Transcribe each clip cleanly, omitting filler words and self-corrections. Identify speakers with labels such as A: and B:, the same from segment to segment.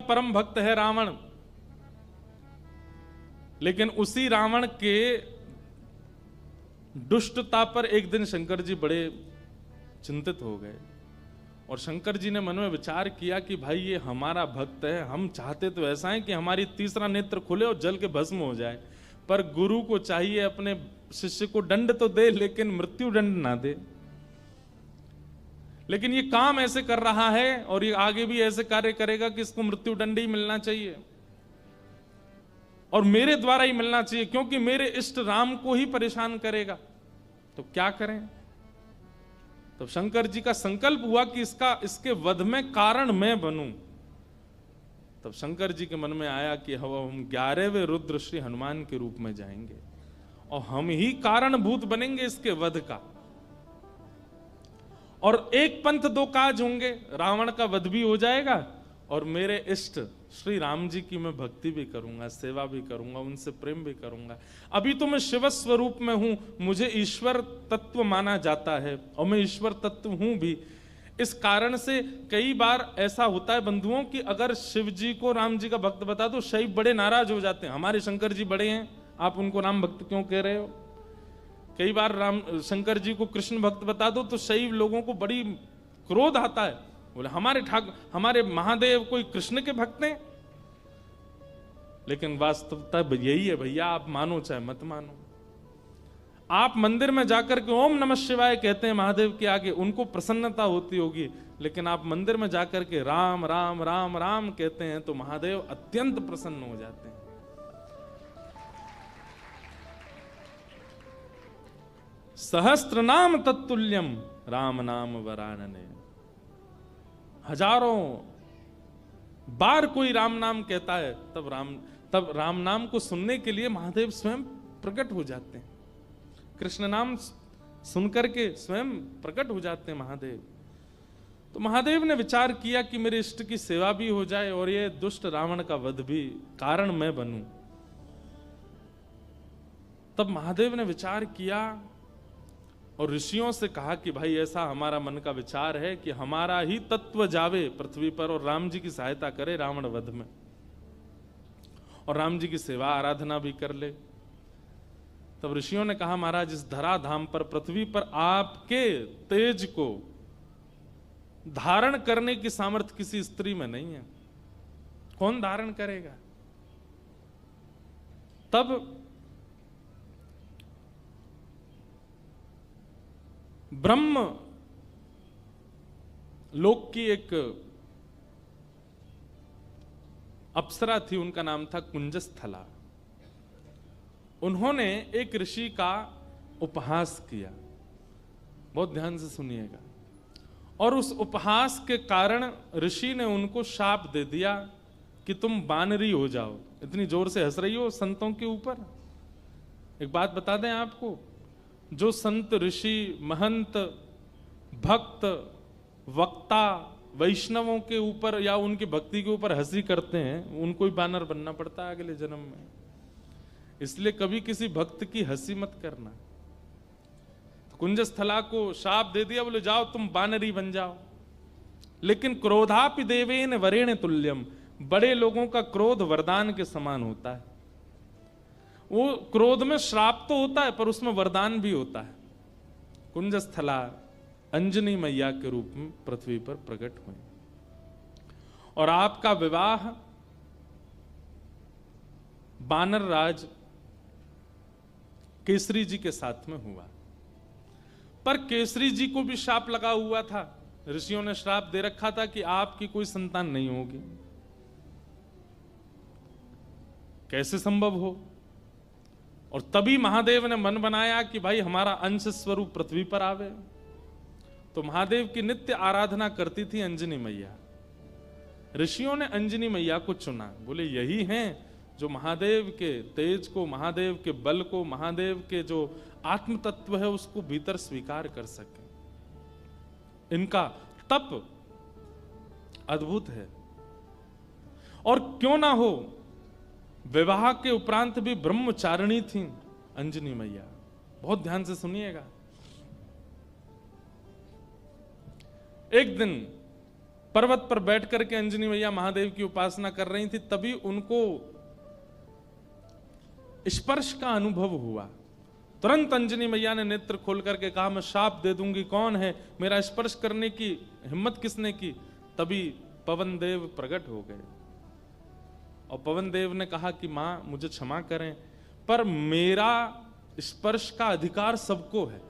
A: परम भक्त है रावण, लेकिन उसी रावण के दुष्टता पर एक दिन शंकर जी बड़े चिंतित हो गए और शंकर जी ने मन में विचार किया कि भाई ये हमारा भक्त है, हम चाहते तो ऐसा है कि हमारी तीसरा नेत्र खुले और जल के भस्म हो जाए, पर गुरु को चाहिए अपने शिष्य को दंड तो दे लेकिन मृत्यु दंड ना दे। लेकिन ये काम ऐसे कर रहा है और ये आगे भी ऐसे कार्य करेगा कि इसको मृत्यु दंड ही मिलना चाहिए और मेरे द्वारा ही मिलना चाहिए, क्योंकि मेरे इष्ट राम को ही परेशान करेगा। तो क्या करें? तो शंकर जी का संकल्प हुआ कि इसके वध में कारण मैं बनूं। तब शंकर जी के मन में आया कि हम 11वें रुद्र श्री हनुमान के रूप में जाएंगे और हम ही कारणभूत बनेंगे इसके वध का, और एक पंथ दो काज होंगे, रावण का वध भी हो जाएगा और मेरे इष्ट श्री राम जी की मैं भक्ति भी करूंगा, सेवा भी करूंगा, उनसे प्रेम भी करूंगा। अभी तो मैं शिव स्वरूप में हूं, मुझे ईश्वर तत्व माना जाता है और मैं ईश्वर तत्व हूं भी। इस कारण से कई बार ऐसा होता है बंधुओं कि अगर शिव जी को राम जी का भक्त बता दो, शैव बड़े नाराज हो जाते हैं, हमारे शंकर जी बड़े हैं, आप उनको राम भक्त क्यों कह रहे हो। कई बार शंकर जी को कृष्ण भक्त बता दो तो शैव लोगों को बड़ी क्रोध आता है, बोले हमारे महादेव कोई कृष्ण के भक्त हैं। लेकिन वास्तवता यही है भैया, आप मानो चाहे मत मानो। आप मंदिर में जाकर के ओम नमः शिवाय कहते हैं महादेव के आगे, उनको प्रसन्नता होती होगी, लेकिन आप मंदिर में जाकर के राम राम राम राम कहते हैं तो महादेव अत्यंत प्रसन्न हो जाते हैं। सहस्त्र नाम तत्तुल्यम राम नाम वरानने। हजारों बार कोई राम नाम कहता है तब राम नाम को सुनने के लिए महादेव स्वयं प्रकट हो जाते हैं। कृष्ण नाम सुनकर के स्वयं प्रकट हो जाते हैं महादेव। तो महादेव ने विचार किया कि मेरे इष्ट की सेवा भी हो जाए और ये दुष्ट रावण का वध भी कारण मैं बनूं। तब महादेव ने विचार किया और ऋषियों से कहा कि भाई ऐसा हमारा मन का विचार है कि हमारा ही तत्व जावे पृथ्वी पर और राम जी की सहायता करे रावण वध में, और राम जी की सेवा आराधना भी कर ले। तब ऋषियों ने कहा महाराज, इस धराधाम पर पृथ्वी पर आपके तेज को धारण करने की सामर्थ्य किसी स्त्री में नहीं है, कौन धारण करेगा। तब ब्रह्म लोक की एक अप्सरा थी, उनका नाम था कुंजस्थला। उन्होंने एक ऋषि का उपहास किया, बहुत ध्यान से सुनिएगा, और उस उपहास के कारण ऋषि ने उनको शाप दे दिया कि तुम बानरी हो जाओ। इतनी जोर से हंस रही हो संतों के ऊपर। एक बात बता दें आपको, जो संत ऋषि महंत भक्त वक्ता वैष्णवों के ऊपर या उनकी भक्ति के ऊपर हंसी करते हैं, उनको ही बानर बनना पड़ता है अगले जन्म में। इसलिए कभी किसी भक्त की हंसी मत करना। तो कुंजस्थला को शाप दे दिया, बोले जाओ तुम बानरी बन जाओ। लेकिन क्रोधापि देवेन वरेण तुल्यम, बड़े लोगों का क्रोध वरदान के समान होता है। वो क्रोध में श्राप तो होता है पर उसमें वरदान भी होता है। कुंजस्थला अंजनी मैया के रूप में पृथ्वी पर प्रकट हुए और आपका विवाह बानर राज केसरी जी के साथ में हुआ। पर केसरी जी को भी शाप लगा हुआ था, ऋषियों ने श्राप दे रखा था कि आपकी कोई संतान नहीं होगी। कैसे संभव हो। और तभी महादेव ने मन बनाया कि भाई हमारा अंश स्वरूप पृथ्वी पर आवे। तो महादेव की नित्य आराधना करती थी अंजनी मैया। ऋषियों ने अंजनी मैया को चुना, बोले यही हैं जो महादेव के तेज को, महादेव के बल को, महादेव के जो आत्म तत्व है उसको भीतर स्वीकार कर सके। इनका तप अद्भुत है। और क्यों ना हो, विवाह के उपरांत भी ब्रह्मचारिणी थी अंजनी मैया। बहुत ध्यान से सुनिएगा। एक दिन पर्वत पर बैठ करके अंजनी मैया महादेव की उपासना कर रही थी, तभी उनको स्पर्श का अनुभव हुआ। तुरंत अंजनी मैया ने नेत्र खोल करके कहा, मैं शाप दे दूंगी, कौन है, मेरा स्पर्श करने की हिम्मत किसने की? तभी पवन देव प्रकट हो गए और पवन देव ने कहा कि मां मुझे क्षमा करें, पर मेरा स्पर्श का अधिकार सबको है,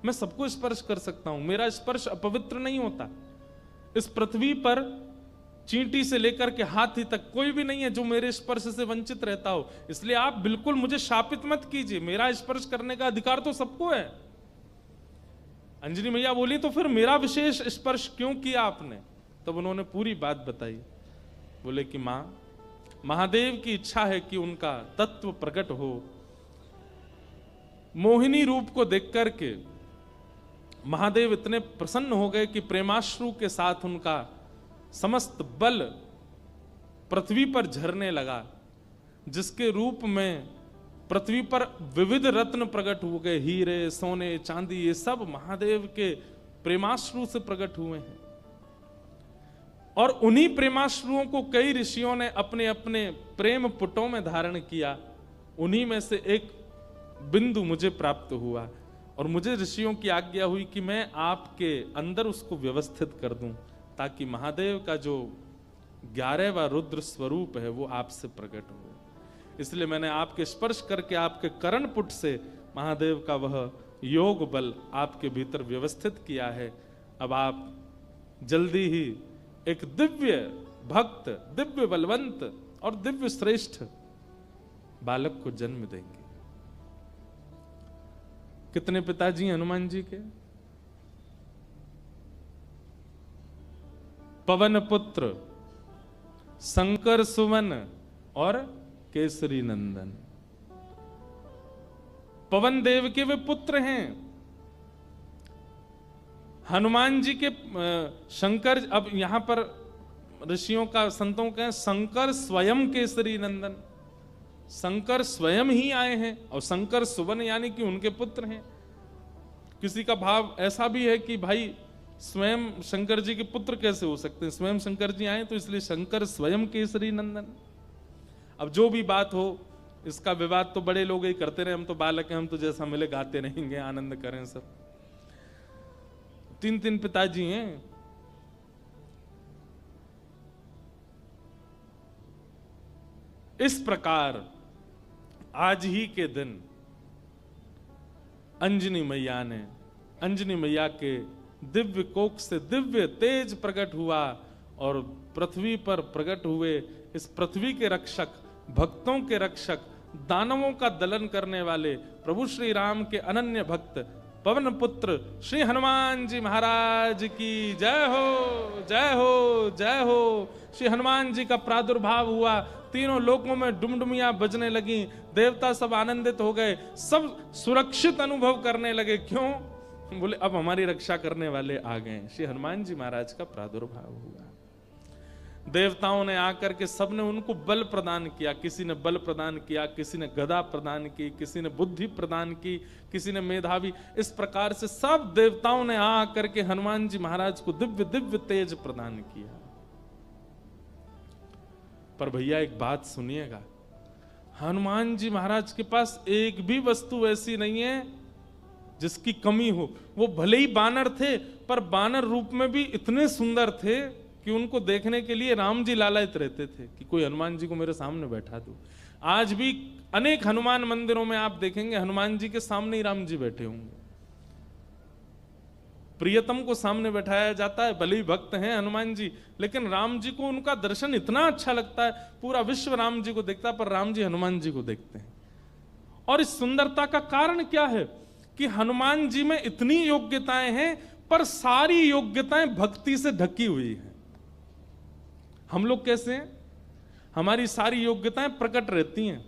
A: मैं सबको स्पर्श कर सकता हूं, मेरा स्पर्श अपवित्र नहीं होता। इस पृथ्वी पर चींटी से लेकर के हाथी तक कोई भी नहीं है जो मेरे स्पर्श से वंचित रहता हो, इसलिए आप बिल्कुल मुझे शापित मत कीजिए, मेरा स्पर्श करने का अधिकार तो सबको है। अंजनी मैया बोली, तो फिर मेरा विशेष स्पर्श क्यों किया आपने? तब उन्होंने पूरी बात बताई। बोले कि मां, महादेव की इच्छा है कि उनका तत्व प्रकट हो। मोहिनी रूप को देख करके महादेव इतने प्रसन्न हो गए कि प्रेमाश्रु के साथ उनका समस्त बल पृथ्वी पर झरने लगा, जिसके रूप में पृथ्वी पर विविध रत्न प्रकट हो गए, हीरे, सोने, चांदी, ये सब महादेव के प्रेमाश्रु से प्रकट हुए हैं। और उन्हीं प्रेमाश्रुओं को कई ऋषियों ने अपने अपने प्रेम पुटों में धारण किया। उन्हीं में से एक बिंदु मुझे प्राप्त हुआ और मुझे ऋषियों की आज्ञा हुई कि मैं आपके अंदर उसको व्यवस्थित कर दूं, ताकि महादेव का जो 11वां रुद्र स्वरूप है वो आपसे प्रकट हो। इसलिए मैंने आपके स्पर्श करके आपके कर्ण पुट से महादेव का वह योग बल आपके भीतर व्यवस्थित किया है। अब आप जल्दी ही एक दिव्य भक्त, दिव्य बलवंत और दिव्य श्रेष्ठ बालक को जन्म देंगे। कितने पिताजी हनुमान जी के? पवन पुत्र, शंकर सुवन और केसरी नंदन। पवन देव के वे पुत्र हैं। हनुमान जी के शंकर, अब यहां पर ऋषियों का, संतों का शंकर स्वयं केसरी नंदन, शंकर स्वयं ही आए हैं और शंकर सुवन यानी कि उनके पुत्र हैं। किसी का भाव ऐसा भी है कि भाई स्वयं शंकर जी के पुत्र कैसे हो सकते हैं, स्वयं शंकर जी आए तो इसलिए शंकर स्वयं केसरी नंदन। अब जो भी बात हो, इसका विवाद तो बड़े लोग ही करते रहे, हम तो बालक हैं, हम तो जैसा मिले गाते रहेंगे, आनंद करें सब। 3 पिताजी हैं। इस प्रकार आज ही के दिन अंजनी मैया ने, अंजनी मैया के दिव्य कोख से दिव्य तेज प्रकट हुआ और पृथ्वी पर प्रकट हुए इस पृथ्वी के रक्षक, भक्तों के रक्षक, दानवों का दलन करने वाले प्रभु श्री राम के अनन्य भक्त पवन पुत्र श्री हनुमान जी महाराज की जय हो, जय हो, जय हो। श्री हनुमान जी का प्रादुर्भाव हुआ, तीनों लोकों में डुमडुमियां बजने लगी, देवता सब आनंदित हो गए, सब सुरक्षित अनुभव करने लगे। क्यों? बोले अब हमारी रक्षा करने वाले आ गए। श्री हनुमान जी महाराज का प्रादुर्भाव हुआ। देवताओं ने आकर के सबने उनको बल प्रदान किया, किसी ने बल प्रदान किया, किसी ने गदा प्रदान की, किसी ने बुद्धि प्रदान की, किसी ने मेधावी। इस प्रकार से सब देवताओं ने आकर के हनुमान जी महाराज को दिव्य दिव्य तेज प्रदान किया। पर भैया एक बात सुनिएगा, हनुमान जी महाराज के पास एक भी वस्तु ऐसी नहीं है जिसकी कमी हो। वो भले ही बानर थे, पर बानर रूप में भी इतने सुंदर थे कि उनको देखने के लिए राम जी लालायित रहते थे कि कोई हनुमान जी को मेरे सामने बैठा दो। आज भी अनेक हनुमान मंदिरों में आप देखेंगे हनुमान जी के सामने ही राम जी बैठे होंगे। प्रियतम को सामने बैठाया जाता है, भले ही भक्त हैं हनुमान जी, लेकिन राम जी को उनका दर्शन इतना अच्छा लगता है, पूरा विश्व राम जी को देखता है, पर राम जी हनुमान जी को देखते हैं। और इस सुंदरता का कारण क्या है कि हनुमान जी में इतनी योग्यताएं हैं, पर सारी योग्यताएं भक्ति से ढकी हुई हैं। हम लोग कैसे हैं? हमारी सारी योग्यताएं प्रकट रहती हैं।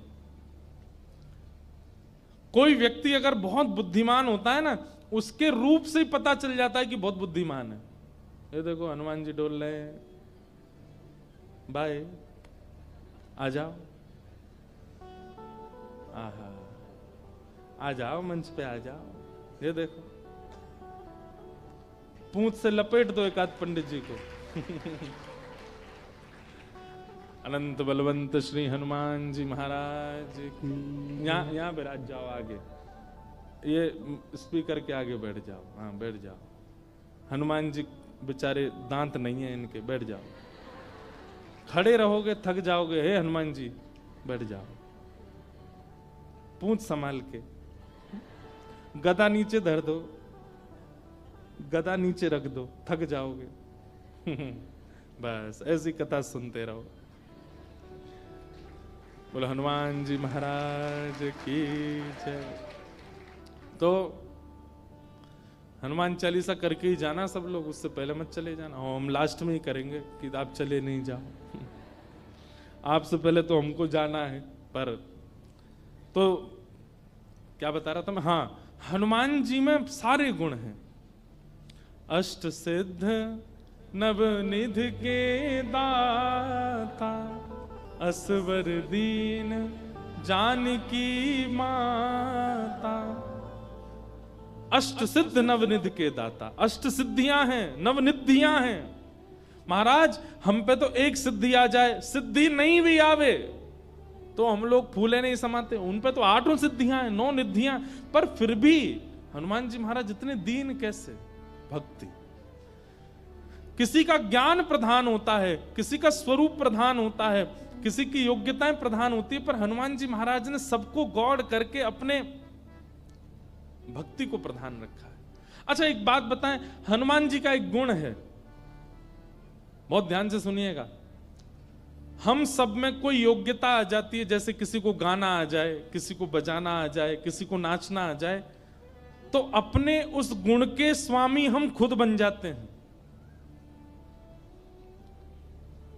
A: कोई व्यक्ति अगर बहुत बुद्धिमान होता है ना, उसके रूप से ही पता चल जाता है कि बहुत बुद्धिमान है। ये देखो हनुमान जी डोल रहे हैं, बाय आ जाओ, आहा आ जाओ, मंच पे आ जाओ। ये देखो पूंछ से लपेट दो एक आध पंडित जी को। अनंत बलवंत श्री हनुमान जी महाराज की। यहाँ बैठ जाओ आगे, ये स्पीकर के आगे बैठ जाओ। हाँ बैठ जाओ। हनुमान जी बेचारे दांत नहीं है इनके, बैठ जाओ। खड़े रहोगे थक जाओगे। हे हनुमान जी बैठ जाओ, पूंछ संभाल के। गदा नीचे धर दो, गदा नीचे रख दो, थक जाओगे। बस ऐसी कथा सुनते रहो। बोलो हनुमान जी महाराज की जय। तो हनुमान चालीसा करके ही जाना सब लोग, उससे पहले मत चले जाना। हम लास्ट में ही करेंगे कि आप चले नहीं जाओ। आपसे पहले तो हमको जाना है। पर तो क्या बता रहा था मैं? हाँ, हनुमान जी में सारे गुण हैं। अष्ट सिद्ध नवनिधि के दाता, असवर दीन जानकी माता। अष्ट सिद्ध नवनिधि के दाता। अष्ट सिद्धियां हैं, नवनिधियां हैं। महाराज हम पे तो एक सिद्धि आ जाए, सिद्धि नहीं भी आवे तो हम लोग फूले नहीं समाते। उन पे तो 8 सिद्धियां हैं, 9 निधियां। पर फिर भी हनुमान जी महाराज इतने दीन कैसे? भक्ति। किसी का ज्ञान प्रधान होता है, किसी का स्वरूप प्रधान होता है, किसी की योग्यताएं प्रधान होती है, पर हनुमान जी महाराज ने सबको गौड़ करके अपने भक्ति को प्रधान रखा है। अच्छा एक बात बताएं, हनुमान जी का एक गुण है, बहुत ध्यान से सुनिएगा। हम सब में कोई योग्यता आ जाती है, जैसे किसी को गाना आ जाए, किसी को बजाना आ जाए, किसी को नाचना आ जाए, तो अपने उस गुण के स्वामी हम खुद बन जाते हैं।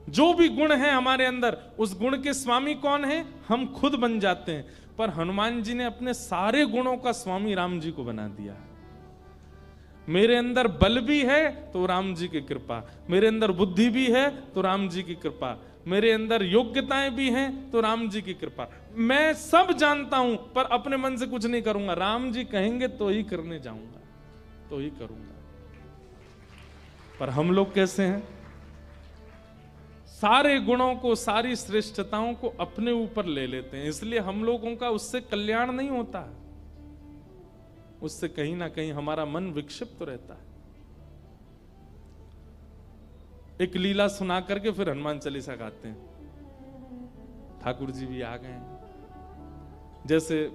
A: जो भी गुण है हमारे अंदर, उस गुण के स्वामी कौन है? हम खुद बन जाते हैं। पर हनुमान जी ने अपने सारे गुणों का स्वामी राम जी को बना दिया। मेरे अंदर बल भी है तो राम जी की कृपा, मेरे अंदर बुद्धि भी है तो राम जी की कृपा, मेरे अंदर योग्यताएं भी हैं तो राम जी की कृपा। मैं सब जानता हूं पर अपने मन से कुछ नहीं करूंगा। राम जी कहेंगे तो ही करने जाऊंगा, तो ही करूंगा। पर हम लोग कैसे हैं? सारे गुणों को, सारी श्रेष्ठताओं को अपने ऊपर ले लेते हैं। इसलिए हम लोगों का उससे कल्याण नहीं होता, उससे कहीं ना कहीं हमारा मन विक्षिप्त रहता है। एक लीला सुना करके फिर हनुमान चालीसा गाते हैं। ठाकुर जी भी आ गए हैं। जैसे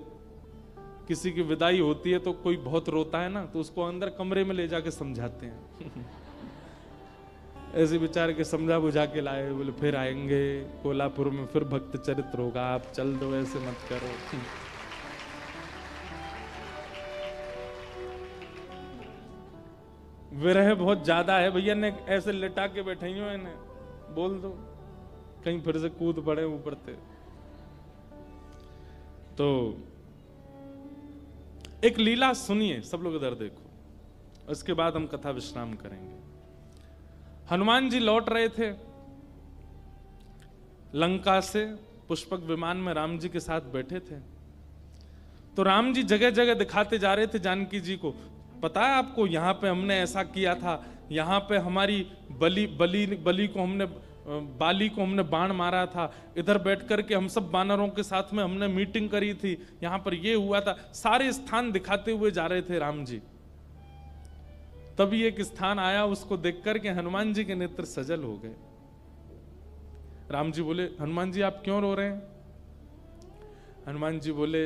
A: किसी की विदाई होती है तो कोई बहुत रोता है ना, तो उसको अंदर कमरे में ले जाके समझाते हैं। ऐसे बेचारे के समझा बुझा के लाए, बोले फिर आएंगे कोल्हापुर में, फिर भक्त चरित्र होगा, आप चल दो, ऐसे मत करो। विरह बहुत ज्यादा है भैया, ने ऐसे लिटा के बैठे हो, इन्हें बोल दो कहीं फिर से कूद पड़े ऊपर से। तो एक लीला सुनिए, सब लोग इधर देखो, उसके बाद हम कथा विश्राम करेंगे। हनुमान जी लौट रहे थे लंका से, पुष्पक विमान में राम जी के साथ बैठे थे। तो राम जी जगह जगह दिखाते जा रहे थे जानकी जी को। पता है आपको, यहाँ पे हमने ऐसा किया था, यहाँ पे हमारी बली को हमने, बाली को हमने बाण मारा था, इधर बैठ करके हम सब बानरों के साथ में हमने मीटिंग करी थी, यहाँ पर ये हुआ था। सारे स्थान दिखाते हुए जा रहे थे राम जी। तभी एक स्थान आया, उसको देख करके हनुमान जी के नेत्र सजल हो गए। राम जी बोले, हनुमान जी आप क्यों रो रहे हैं? हनुमान जी बोले,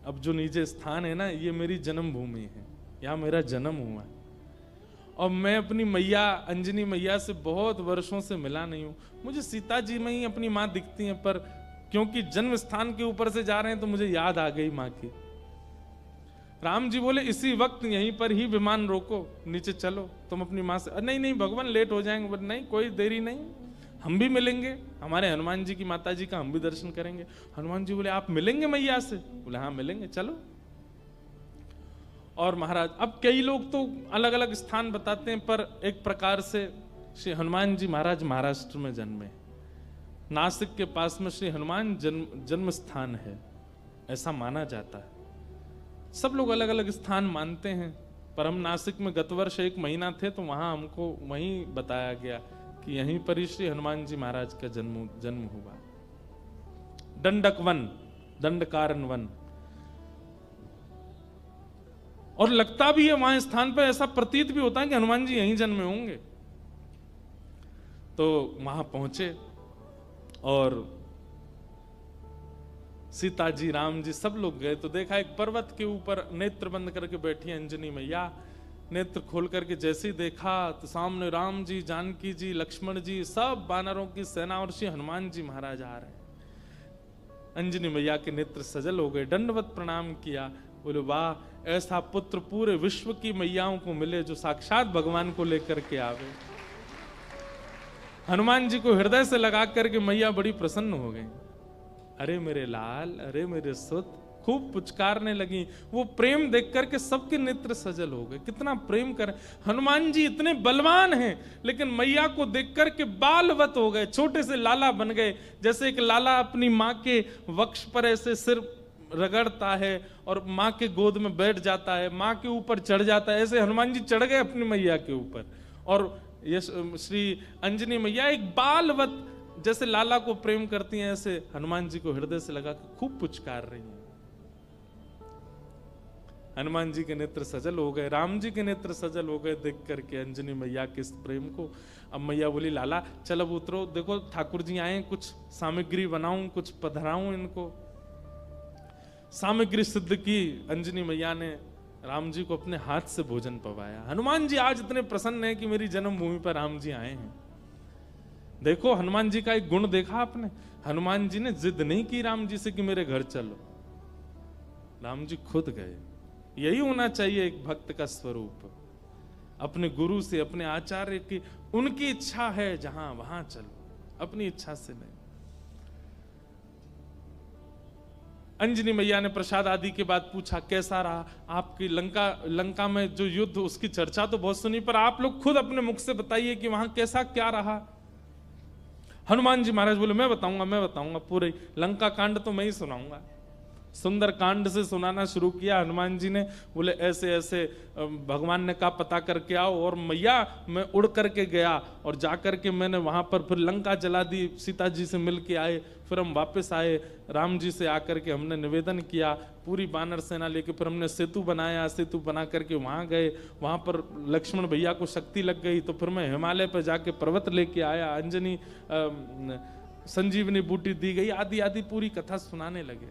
A: अब जो नीचे स्थान है ना, ये मेरी जन्मभूमि है, यहाँ मेरा जन्म हुआ है, और मैं अपनी मैया अंजनी मैया से बहुत वर्षों से मिला नहीं हूं। मुझे सीता जी में ही अपनी माँ दिखती हैं, पर क्योंकि जन्म स्थान के ऊपर से जा रहे हैं तो मुझे याद आ गई माँ की। राम जी बोले, इसी वक्त यहीं पर ही विमान रोको, नीचे चलो, तुम अपनी माँ से। नहीं नहीं भगवान लेट हो जाएंगे। बोले नहीं, कोई देरी नहीं, हम भी मिलेंगे, हमारे हनुमान जी की माता जी का हम भी दर्शन करेंगे। हनुमान जी बोले, आप मिलेंगे मैया से? बोले हाँ मिलेंगे, चलो। और महाराज, अब कई लोग तो अलग अलग स्थान बताते हैं, पर एक प्रकार से श्री हनुमान जी महाराज महाराष्ट्र में जन्मे, नासिक के पास में श्री हनुमान जन्म स्थान है, ऐसा माना जाता है। सब लोग अलग अलग स्थान मानते हैं, पर हम नासिक में गत वर्ष 1 महीना थे, तो वहां हमको वहीं बताया गया कि यहीं पर ही श्री हनुमान जी महाराज का जन्म हुआ। दंडक वन, दंडकारन वन, और लगता भी है वहां स्थान पर, ऐसा प्रतीत भी होता है कि हनुमान जी यहीं जन्मे होंगे। तो वहां पहुंचे और सीता जी, राम जी, सब लोग गए तो देखा एक पर्वत के ऊपर नेत्र बंद करके बैठी अंजनी मैया। नेत्र खोल करके जैसे ही देखा तो सामने राम जी, जानकी जी, लक्ष्मण जी, सब वानरों की सेना और श्री हनुमान जी महाराज आ रहे हैं। अंजनी मैया के नेत्र सजल हो गए, दंडवत प्रणाम किया, बोले वाह, ऐसा पुत्र पूरे विश्व की मैयाओं को मिले जो साक्षात भगवान को लेकर के आवे। हनुमान जी को हृदय से लगा करके मैया बड़ी प्रसन्न हो गई। अरे मेरे लाल, अरे मेरे सुत, खूब पुचकारने लगी। वो प्रेम देख करके सबके नेत्र सजल हो गए। कितना प्रेम कर, हनुमान जी इतने बलवान हैं लेकिन मैया को देख करके बालवत हो गए, छोटे से लाला बन गए। जैसे एक लाला अपनी माँ के वक्ष पर ऐसे सिर रगड़ता है और माँ के गोद में बैठ जाता है, माँ के ऊपर चढ़ जाता है, ऐसे हनुमान जी चढ़ गए अपनी मैया के ऊपर। और ये श्री अंजनी मैया एक बालवत जैसे लाला को प्रेम करती हैं, ऐसे हनुमान जी को हृदय से लगा के खूब पुचकार रही हैं। हनुमान जी के नेत्र सजल हो गए, राम जी के नेत्र सजल हो गए देख करके अंजनी मैया के इस प्रेम को। अब मैया बोली लाला चल अब उतरो, देखो ठाकुर जी आए, कुछ सामग्री बनाऊं, कुछ पधराऊं इनको। सामग्री सिद्ध की अंजनी मैया ने, राम जी को अपने हाथ से भोजन पवाया। हनुमान जी आज इतने प्रसन्न हैं कि मेरी जन्मभूमि पर राम जी आए हैं। देखो हनुमान जी का एक गुण देखा आपने, हनुमान जी ने जिद नहीं की राम जी से कि मेरे घर चलो, राम जी खुद गए। यही होना चाहिए एक भक्त का स्वरूप, अपने गुरु से, अपने आचार्य की, उनकी इच्छा है जहां वहां चलो, अपनी इच्छा से नहीं। अंजनी मैया ने प्रसाद आदि के बाद पूछा कैसा रहा आपकी लंका में जो युद्ध, उसकी चर्चा तो बहुत सुनी, पर आप लोग खुद अपने मुख से बताइए कि वहां कैसा क्या रहा। हनुमान जी महाराज बोले मैं बताऊंगा, पूरे लंका कांड तो मैं ही सुनाऊंगा। सुंदर कांड से सुनाना शुरू किया हनुमान जी ने। बोले ऐसे ऐसे भगवान ने कहा पता करके आओ, और मैया मैं उड़ करके गया और जाकर के मैंने वहां पर फिर लंका जला दी, सीता जी से मिल के आए, फिर हम वापस आए, राम जी से आकर के हमने निवेदन किया, पूरी बानर सेना लेके फिर हमने सेतु बनाया, सेतु बना करके वहां गए, वहां पर लक्ष्मण भैया को शक्ति लग गई, तो फिर मैं हिमालय पर जाके पर्वत लेके आया, अंजनी संजीवनी बूटी दी गई, आदि आदि पूरी कथा सुनाने लगे।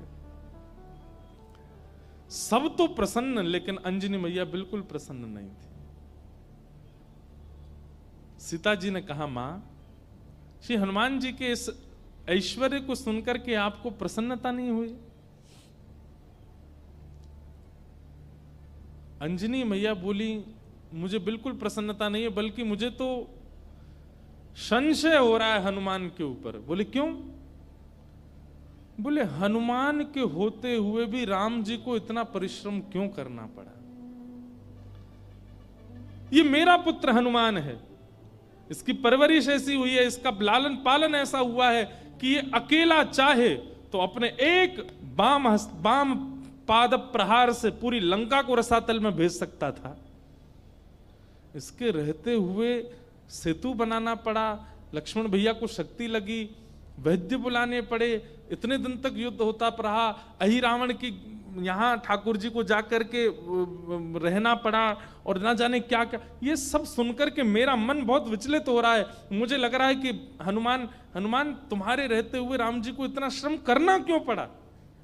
A: सब तो प्रसन्न, लेकिन अंजनी मैया बिल्कुल प्रसन्न नहीं थी। सीता जी ने कहा मां, श्री हनुमान जी के इस ऐश्वर्य को सुनकर के आपको प्रसन्नता नहीं हुई? अंजनी मैया बोली मुझे बिल्कुल प्रसन्नता नहीं है, बल्कि मुझे तो संशय हो रहा है हनुमान के ऊपर। बोले क्यों? बोले हनुमान के होते हुए भी राम जी को इतना परिश्रम क्यों करना पड़ा? ये मेरा पुत्र हनुमान है, इसकी परवरिश ऐसी हुई है, इसका लालन पालन ऐसा हुआ है कि ये अकेला चाहे तो अपने एक बाम पाद प्रहार से पूरी लंका को रसातल में भेज सकता था। इसके रहते हुए सेतु बनाना पड़ा, लक्ष्मण भैया को शक्ति लगी, वैद्य बुलाने पड़े, इतने दिन तक युद्ध होता रहा, अहि रावण की यहाँ ठाकुर जी को जाकर के रहना पड़ा, और ना जाने क्या क्या। ये सब सुनकर के मेरा मन बहुत विचलित हो रहा है। मुझे लग रहा है कि हनुमान तुम्हारे रहते हुए राम जी को इतना श्रम करना क्यों पड़ा?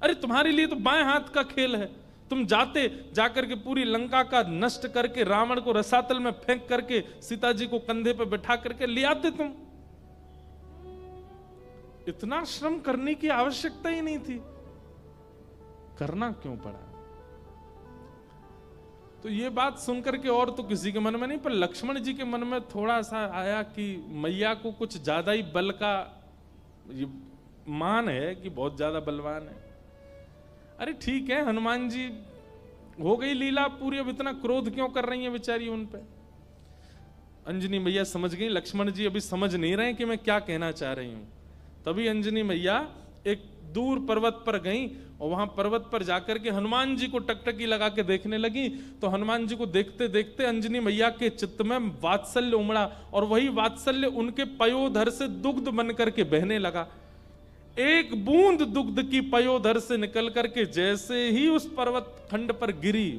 A: अरे तुम्हारे लिए तो बाएं हाथ का खेल है, तुम जाकर के पूरी लंका का नष्ट करके रावण को रसातल में फेंक करके सीता जी को कंधे पे बैठा करके ले आते तुम। इतना श्रम करने की आवश्यकता ही नहीं थी, करना क्यों पड़ा? तो ये बात सुनकर के और तो किसी के मन में नहीं, पर लक्ष्मण जी के मन में थोड़ा सा आया कि मैया को कुछ ज्यादा ही बल का मान है कि बहुत ज्यादा बलवान है। अरे ठीक है, हनुमान जी हो गई लीला पूरी, अब इतना क्रोध क्यों कर रही है बेचारी उन पे? अंजनी मैया समझ गई लक्ष्मण जी अभी समझ नहीं रहे कि मैं क्या कहना चाह रही हूं। तभी अंजनी मैया एक दूर पर्वत पर गई और वहां पर्वत पर जाकर के हनुमान जी को टकटकी लगा के देखने लगी। तो हनुमान जी को देखते देखते अंजनी मैया के चित्त में वात्सल्य उमड़ा और वही वात्सल्य उनके पयोधर से दुग्ध बन करके बहने लगा। एक बूंद दुग्ध की पयोधर से निकल करके जैसे ही उस पर्वत खंड पर गिरी,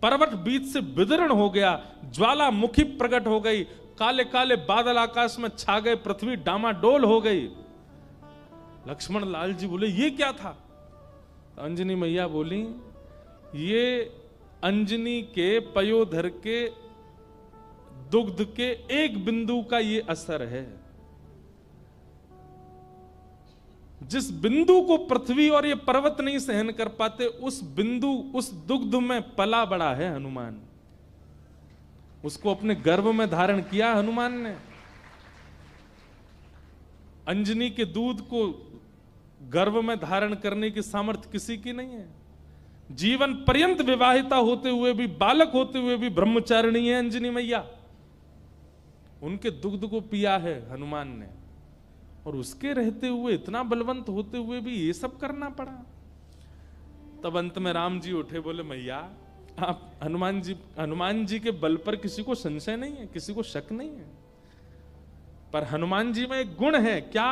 A: पर्वत बीच से विदीर्ण हो गया, ज्वालामुखी प्रकट हो गई, काले काले बादल आकाश में छा गए, पृथ्वी डामाडोल हो गई। लक्ष्मण लाल जी बोले ये क्या था? तो अंजनी मैया बोली ये अंजनी के पयोधर के दुग्ध के एक बिंदु का ये असर है। जिस बिंदु को पृथ्वी और ये पर्वत नहीं सहन कर पाते, उस बिंदु, उस दुग्ध में पला बड़ा है हनुमान। उसको अपने गर्भ में धारण किया हनुमान ने। अंजनी के दूध को गर्भ में धारण करने की सामर्थ्य किसी की नहीं है। जीवन पर्यंत विवाहिता होते हुए भी, बालक होते हुए भी ब्रह्मचारिणी है अंजनी मैया। उनके दुग्ध को पिया है हनुमान ने, और उसके रहते हुए, इतना बलवंत होते हुए भी ये सब करना पड़ा। तब अंत में राम जी उठे, बोले मैया आप हनुमान जी के बल पर किसी को संशय नहीं है, किसी को शक नहीं है, पर हनुमान जी में एक गुण है क्या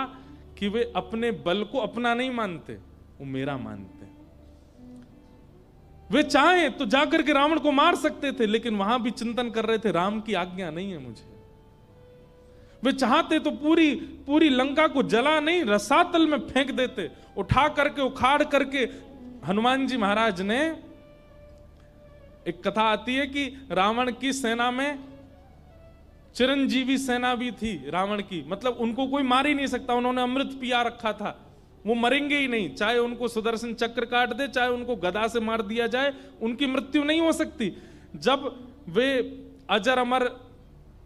A: कि वे अपने बल को अपना नहीं मानते, वो मेरा मानते। वे चाहें तो जाकर के रावण को मार सकते थे, लेकिन वहां भी चिंतन कर रहे थे राम की आज्ञा नहीं है मुझे। वे चाहते तो पूरी लंका को जला नहीं, रसातल में फेंक देते, उठा करके उखाड़ करके। हनुमान जी महाराज ने, एक कथा आती है कि रावण की सेना में चिरंजीवी सेना भी थी रावण की, मतलब उनको कोई मार ही नहीं सकता, उन्होंने अमृत पिया रखा था, वो मरेंगे ही नहीं, चाहे उनको सुदर्शन चक्र काट दे, चाहे उनको गदा से मार दिया जाए, उनकी मृत्यु नहीं हो सकती। जब वे अजर अमर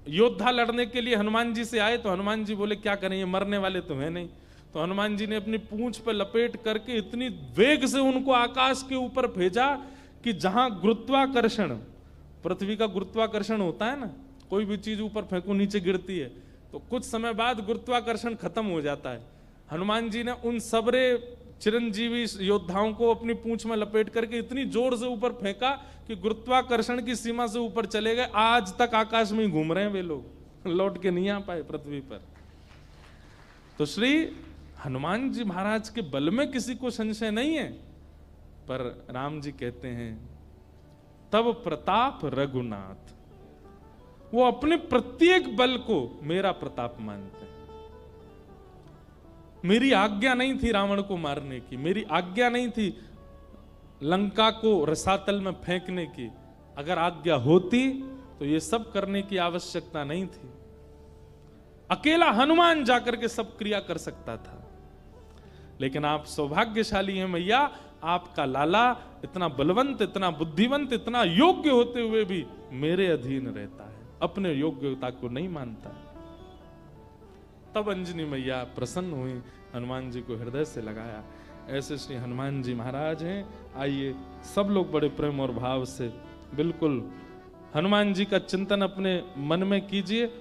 A: योद्धा लड़ने के लिए हनुमान जी से आए तो हनुमान जी बोले क्या करें, ये मरने वाले तो है नहीं। तो हनुमान जी ने अपनी पूंछ पर लपेट करके इतनी वेग से उनको आकाश के ऊपर भेजा कि जहां गुरुत्वाकर्षण, पृथ्वी का गुरुत्वाकर्षण होता है ना, कोई भी चीज ऊपर फेंको नीचे गिरती है, तो कुछ समय बाद गुरुत्वाकर्षण खत्म हो जाता है। हनुमान जी ने उन सबरे चिरंजीवी योद्धाओं को अपनी पूंछ में लपेट करके इतनी जोर से ऊपर फेंका कि गुरुत्वाकर्षण की सीमा से ऊपर चले गए। आज तक आकाश में ही घूम रहे हैं वे लोग, लौट के नहीं आ पाए पृथ्वी पर। तो श्री हनुमान जी महाराज के बल में किसी को संशय नहीं है, पर राम जी कहते हैं तब प्रताप रघुनाथ, वो अपने प्रत्येक बल को मेरा प्रताप मानते हैं। मेरी आज्ञा नहीं थी रावण को मारने की, मेरी आज्ञा नहीं थी लंका को रसातल में फेंकने की। अगर आज्ञा होती तो ये सब करने की आवश्यकता नहीं थी। अकेला हनुमान जाकर के सब क्रिया कर सकता था, लेकिन आप सौभाग्यशाली हैं मैया, आपका लाला इतना बलवंत, इतना बुद्धिवंत, इतना योग्य होते हुए भी मेरे अधीन रहता है, अपने योग्यता को नहीं मानता। तब अंजनी मैया प्रसन्न हुई, हनुमान जी को हृदय से लगाया। ऐसे श्री हनुमान जी महाराज हैं। आइए सब लोग बड़े प्रेम और भाव से बिल्कुल हनुमान जी का चिंतन अपने मन में कीजिए